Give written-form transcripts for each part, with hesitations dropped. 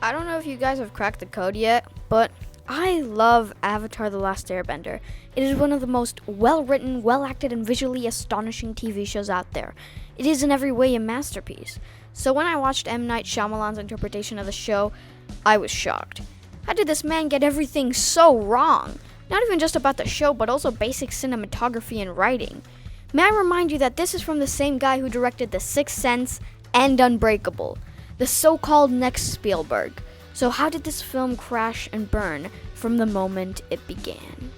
I don't know if you guys have cracked the code yet, but I love Avatar: The Last Airbender. It is one of the most well-written, well-acted, and visually astonishing TV shows out there. It is in every way a masterpiece. So when I watched M. Night Shyamalan's interpretation of the show, I was shocked. How did this man get everything so wrong? Not even just about the show, but also basic cinematography and writing. May I remind you that this is from the same guy who directed The Sixth Sense and Unbreakable, the so-called next Spielberg. So how did this film crash and burn from the moment it began?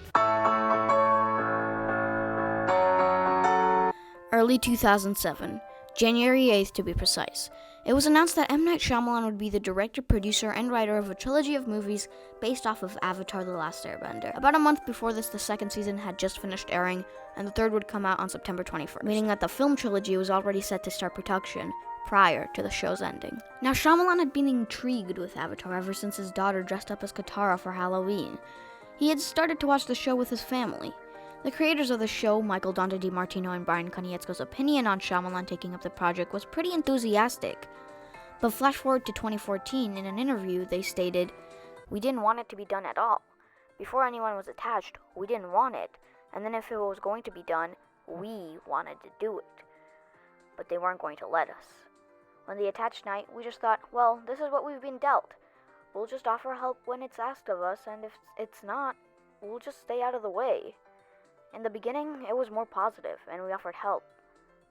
Early 2007, January 8th to be precise. It was announced that M. Night Shyamalan would be the director, producer, and writer of a trilogy of movies based off of Avatar: The Last Airbender. About a month before this, the second season had just finished airing, and the third would come out on September 21st, meaning that the film trilogy was already set to start production prior to the show's ending. Now, Shyamalan had been intrigued with Avatar ever since his daughter dressed up as Katara for Halloween. He had started to watch the show with his family. The creators of the show, Michael Dante DiMartino and Brian Konietzko's opinion on Shyamalan taking up the project was pretty enthusiastic. But flash forward to 2014, in an interview, they stated, "We didn't want it to be done at all. Before anyone was attached, we didn't want it. And then if it was going to be done, we wanted to do it. But they weren't going to let us. When they attached Night, we just thought, well, this is what we've been dealt. We'll just offer help when it's asked of us, and if it's not, we'll just stay out of the way. In the beginning, it was more positive, and we offered help.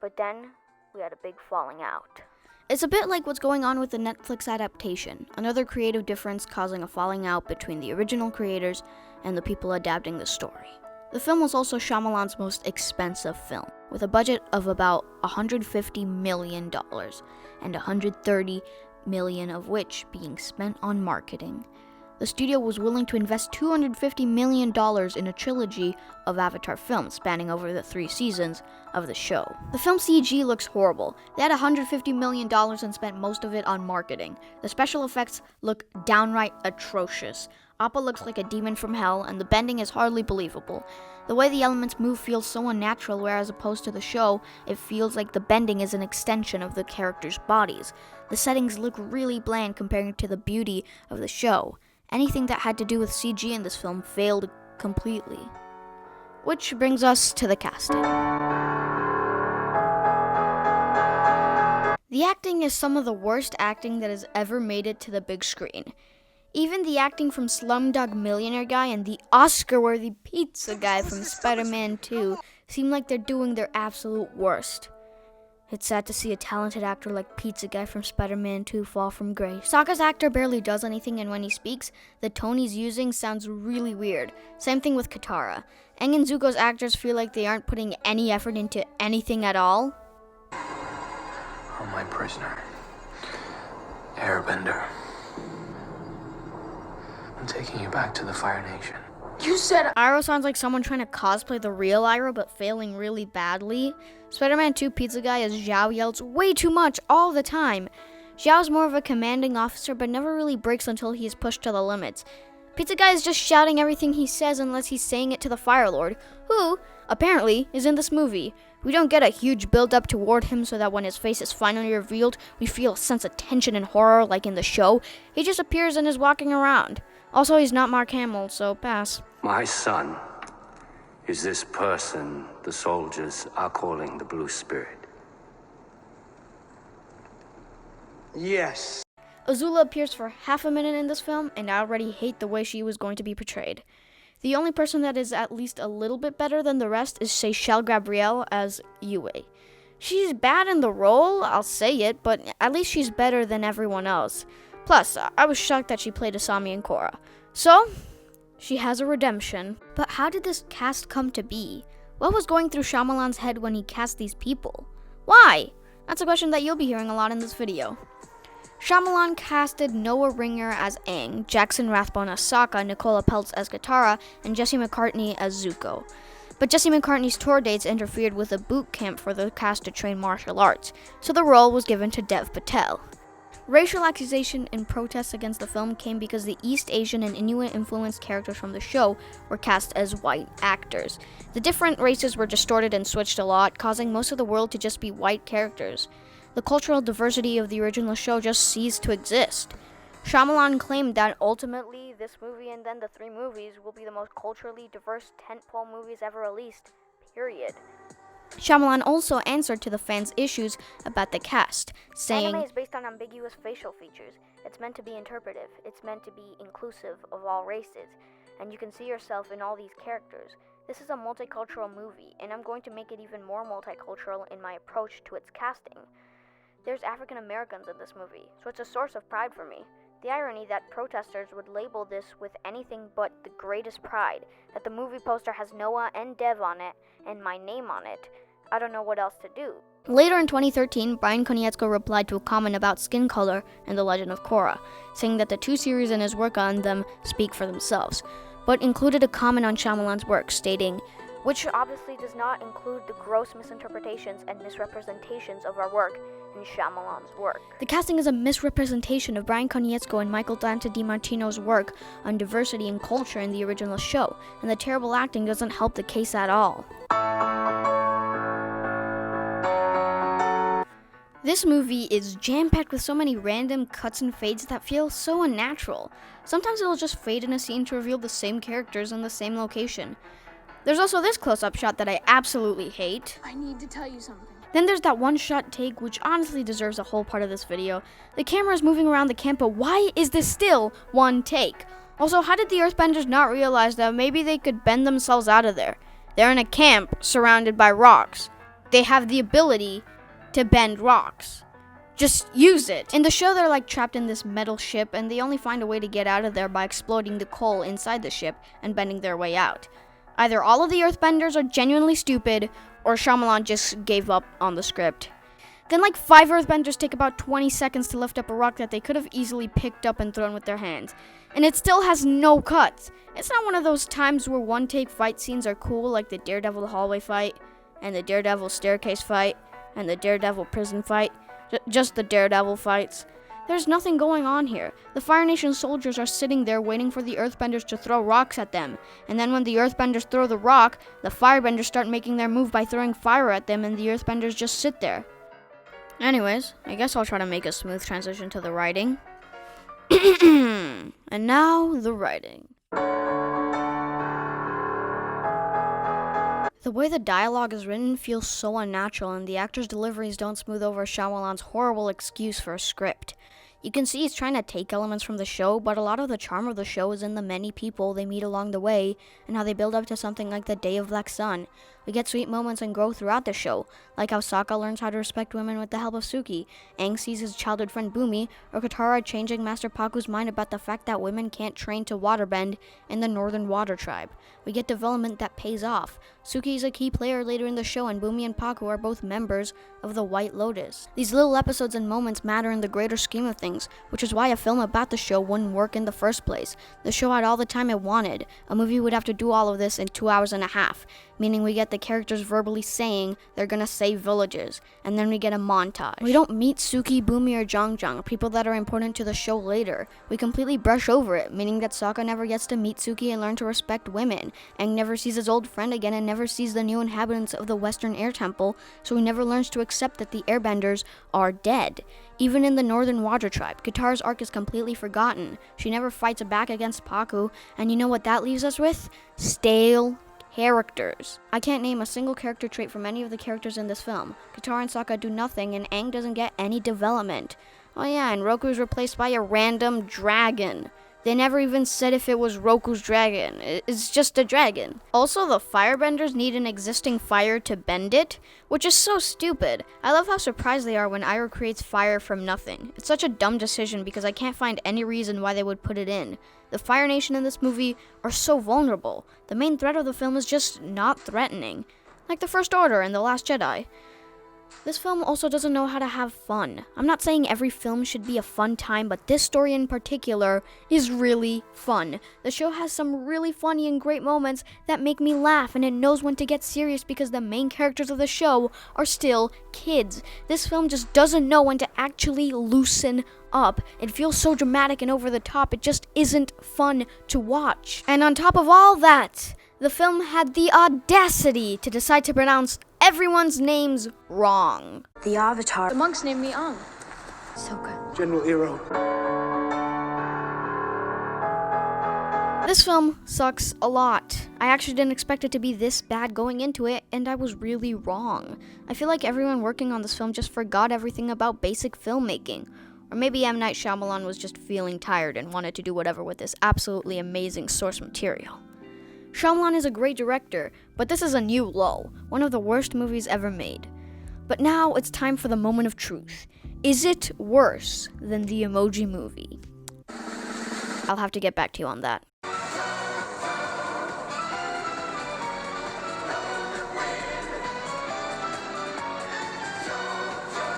But then, we had a big falling out." It's a bit like what's going on with the Netflix adaptation, another creative difference causing a falling out between the original creators and the people adapting the story. The film was also Shyamalan's most expensive film, with a budget of about $150 million, and $130 million of which being spent on marketing. The studio was willing to invest $250 million in a trilogy of Avatar films spanning over the 3 seasons of the show. The film CG looks horrible. They had $150 million and spent most of it on marketing. The special effects look downright atrocious. Appa looks like a demon from hell, and the bending is hardly believable. The way the elements move feels so unnatural, whereas opposed to the show, it feels like the bending is an extension of the characters' bodies. The settings look really bland compared to the beauty of the show. Anything that had to do with CG in this film failed completely. Which brings us to the casting. The acting is some of the worst acting that has ever made it to the big screen. Even the acting from Slumdog Millionaire guy and the Oscar-worthy pizza guy from Spider-Man 2 seem like they're doing their absolute worst. It's sad to see a talented actor like Pizza Guy from Spider-Man 2 fall from grace. Sokka's actor barely does anything, and when he speaks, the tone he's using sounds really weird. Same thing with Katara. Aang and Zuko's actors feel like they aren't putting any effort into anything at all. Oh, my prisoner. Airbender. I'm taking you back to the Fire Nation. You said Iroh sounds like someone trying to cosplay the real Iroh but failing really badly. Spider-Man 2 Pizza Guy as Zhao yells way too much all the time. Zhao's more of a commanding officer but never really breaks until he is pushed to the limits. Pizza Guy is just shouting everything he says unless he's saying it to the Fire Lord, who, apparently, is in this movie. We don't get a huge build-up toward him so that when his face is finally revealed, we feel a sense of tension and horror like in the show. He just appears and is walking around. Also, he's not Mark Hamill, so pass. My son is this person the soldiers are calling the Blue Spirit. Yes. Azula appears for half a minute in this film, and I already hate the way she was going to be portrayed. The only person that is at least a little bit better than the rest is Seychelle Gabriel as Yue. She's bad in the role, I'll say it, but at least she's better than everyone else. Plus, I was shocked that she played Asami and Korra. So, she has a redemption. But how did this cast come to be? What was going through Shyamalan's head when he cast these people? Why? That's a question that you'll be hearing a lot in this video. Shyamalan casted Noah Ringer as Aang, Jackson Rathbone as Sokka, Nicola Peltz as Katara, and Jesse McCartney as Zuko. But Jesse McCartney's tour dates interfered with a boot camp for the cast to train martial arts, so the role was given to Dev Patel. Racial accusation and protests against the film came because the East Asian and Inuit-influenced characters from the show were cast as white actors. The different races were distorted and switched a lot, causing most of the world to just be white characters. The cultural diversity of the original show just ceased to exist. Shyamalan claimed that ultimately this movie and then the 3 movies will be the most culturally diverse tentpole movies ever released, period. Shyamalan also answered to the fans' issues about the cast, saying, "Anime is based on ambiguous facial features. It's meant to be interpretive. It's meant to be inclusive of all races, and you can see yourself in all these characters. This is a multicultural movie, and I'm going to make it even more multicultural in my approach to its casting. There's African Americans in this movie, so it's a source of pride for me. The irony that protesters would label this with anything but the greatest pride, that the movie poster has Noah and Dev on it, and my name on it. I don't know what else to do." Later in 2013, Brian Konietzko replied to a comment about skin color and The Legend of Korra, saying that the 2 series and his work on them speak for themselves, but included a comment on Shyamalan's work, stating, "Which obviously does not include the gross misinterpretations and misrepresentations of our work in Shyamalan's work." The casting is a misrepresentation of Brian Konietzko and Michael Dante DiMartino's work on diversity and culture in the original show, and the terrible acting doesn't help the case at all. This movie is jam-packed with so many random cuts and fades that feel so unnatural. Sometimes it'll just fade in a scene to reveal the same characters in the same location. There's also this close-up shot that I absolutely hate. I need to tell you something. Then there's that one-shot take, which honestly deserves a whole part of this video. The camera is moving around the camp, but why is this still one take? Also, how did the Earthbenders not realize that maybe they could bend themselves out of there? They're in a camp surrounded by rocks. They have the ability to bend rocks. Just use it. In the show, they're like trapped in this metal ship, and they only find a way to get out of there by exploding the coal inside the ship and bending their way out. Either all of the Earthbenders are genuinely stupid, or Shyamalan just gave up on the script. Then like 5 Earthbenders take about 20 seconds to lift up a rock that they could have easily picked up and thrown with their hands. And it still has no cuts. It's not one of those times where one-take fight scenes are cool, like the Daredevil hallway fight, and the Daredevil staircase fight, and the Daredevil prison fight. Just the Daredevil fights. There's nothing going on here. The Fire Nation soldiers are sitting there waiting for the Earthbenders to throw rocks at them. And then when the Earthbenders throw the rock, the Firebenders start making their move by throwing fire at them, and the Earthbenders just sit there. Anyways, I guess I'll try to make a smooth transition to the writing. And now, the writing. The way the dialogue is written feels so unnatural, and the actors' deliveries don't smooth over Shyamalan's horrible excuse for a script. You can see he's trying to take elements from the show, but a lot of the charm of the show is in the many people they meet along the way, and how they build up to something like the Day of Black Sun. We get sweet moments and growth throughout the show, like how Sokka learns how to respect women with the help of Suki, Aang sees his childhood friend Bumi, or Katara changing Master Pakku's mind about the fact that women can't train to waterbend in the Northern Water Tribe. We get development that pays off. Suki is a key player later in the show, and Bumi and Pakku are both members of the White Lotus. These little episodes and moments matter in the greater scheme of things, which is why a film about the show wouldn't work in the first place. The show had all the time it wanted. A movie would have to do all of this in 2 hours and a half, meaning we get the characters verbally saying they're gonna save villages, and then we get a montage. We don't meet Suki, Bumi, or Zhang, people that are important to the show later. We completely brush over it, meaning that Sokka never gets to meet Suki and learn to respect women. Aang never sees his old friend again and never sees the new inhabitants of the Western Air Temple, so he never learns to accept that the Airbenders are dead. Even in the Northern Water Tribe, Katara's arc is completely forgotten. She never fights back against Pakku, and you know what that leaves us with? Stale characters. I can't name a single character trait from any of the characters in this film. Katara and Sokka do nothing, and Aang doesn't get any development. Oh yeah, and Roku is replaced by a random dragon. They never even said if it was Roku's dragon. It's just a dragon. Also, the Firebenders need an existing fire to bend it, which is so stupid. I love how surprised they are when Iroh creates fire from nothing. It's such a dumb decision because I can't find any reason why they would put it in. The Fire Nation in this movie are so vulnerable. The main threat of the film is just not threatening, like the First Order and The Last Jedi. This film also doesn't know how to have fun. I'm not saying every film should be a fun time, but this story in particular is really fun. The show has some really funny and great moments that make me laugh, and it knows when to get serious because the main characters of the show are still kids. This film just doesn't know when to actually loosen up. It feels so dramatic and over the top, it just isn't fun to watch. And on top of all that, the film had the audacity to decide to pronounce everyone's names wrong. The Avatar. The monks named me Aang. General Iroh. This film sucks a lot. I actually didn't expect it to be this bad going into it, and I was really wrong. I feel like everyone working on this film just forgot everything about basic filmmaking. Or maybe M. Night Shyamalan was just feeling tired and wanted to do whatever with this absolutely amazing source material. Shyamalan is a great director, but this is a new low, one of the worst movies ever made. But now it's time for the moment of truth. Is it worse than the Emoji Movie? I'll have to get back to you on that.